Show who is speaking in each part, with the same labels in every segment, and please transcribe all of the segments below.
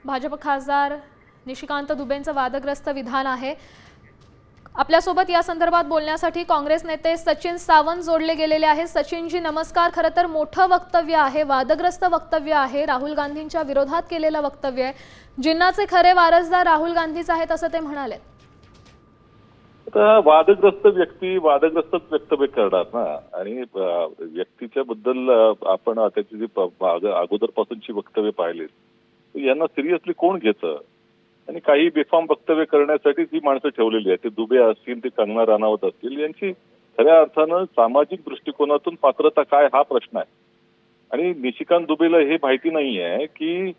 Speaker 1: भाजप खासदार निशिकांत दुबेंचं वादग्रस्त विधान आहे। आपल्यासोबत या संदर्भात बोलण्यासाठी काँग्रेस नेते सचिन सावंत जोडले गेलेले आहेत। सचिनजी नमस्कार। खरं तर मोठं वक्तव्य आहे, वादग्रस्त वक्तव्य आहे, राहुल गांधींच्या विरोधात केलेलं वक्तव्य आहे। जिन्नाचे खरे वारसदार राहुल गांधीच आहेत असं ते म्हणाले।
Speaker 2: वादग्रस्त व्यक्ती वादग्रस्तच वक्तव्य करणार ना, आणि व्यक्तीच्या बद्दल आपण त्याची जी अगोदरपासूनची वक्तव्य पाहिली यांना सिरियसली कोण घेतं, आणि काही बेफाम वक्तव्य करण्यासाठी जी माणसं ठेवलेली आहेत, ते दुबे असतील, ते कंगना राणावत असतील, यांची खऱ्या अर्थानं सामाजिक दृष्टिकोनातून पात्रता काय हा प्रश्न आहे। आणि निशिकांत दुबेला हे माहिती नाही आहे की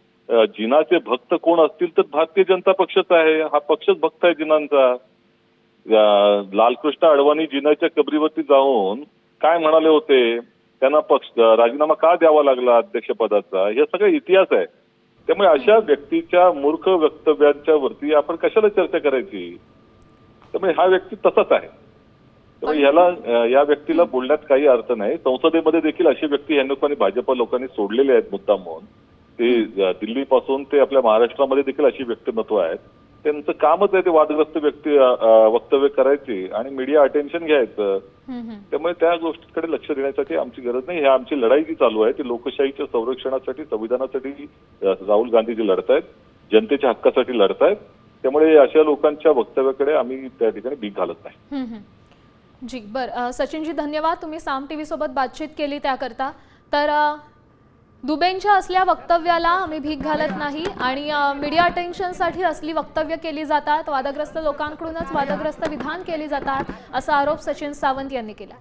Speaker 2: जिनाचे भक्त कोण असतील तर भारतीय जनता पक्षच आहे, हा पक्षच भक्त आहे जिनांचा। लालकृष्ण अडवाणी जिनाच्या कबरीवरती जाऊन काय म्हणाले होते, त्यांना पक्ष राजीनामा का द्यावा लागला अध्यक्षपदाचा, हे सगळं इतिहास आहे। त्यामुळे अशा व्यक्तीच्या मूर्ख वक्तव्यांच्या वरती आपण कशाला चर्चा करायची। त्यामुळे हा व्यक्ती तसाच आहे, त्यामुळे या व्यक्तीला बोलण्यात काही अर्थ नाही। संसदेमध्ये देखील अशी व्यक्ती या लोकांनी भाजप लोकांनी सोडलेले आहेत मुद्दाम म्हणून। ते दिल्लीपासून ते आपल्या महाराष्ट्रामध्ये देखील अशी व्यक्तिमत्व आहेत, त्यांचं कामच आहे ते वादग्रस्त वक्तव्य करायची आणि मीडिया अटेन्शन घ्यायचं। त्यामुळे त्या गोष्टीकडे लक्ष देण्यासाठी आमची गरज नाही। ह्या आमची लढाई जी चालू आहे ती लोकशाहीच्या संरक्षणासाठी, संविधानासाठी राहुल गांधी जी लढतायत, जनतेच्या हक्कासाठी लढतायत। त्यामुळे अशा लोकांच्या वक्तव्याकडे आम्ही त्या ठिकाणी भीक घालत नाही।
Speaker 1: जी बरं, सचिनजी धन्यवाद, तुम्ही साम टीव्ही सोबत बातचीत केली त्याकरता। तर दुबेंच्या असल्या वक्तव्याला आम्ही भीक घालत नाही आणि मीडिया अटेन्शनसाठी असली वक्तव्य केली जातात, वादग्रस्त लोकांकडूनच वादग्रस्त विधान केली जातात असा आरोप सचिन सावंत यांनी केला।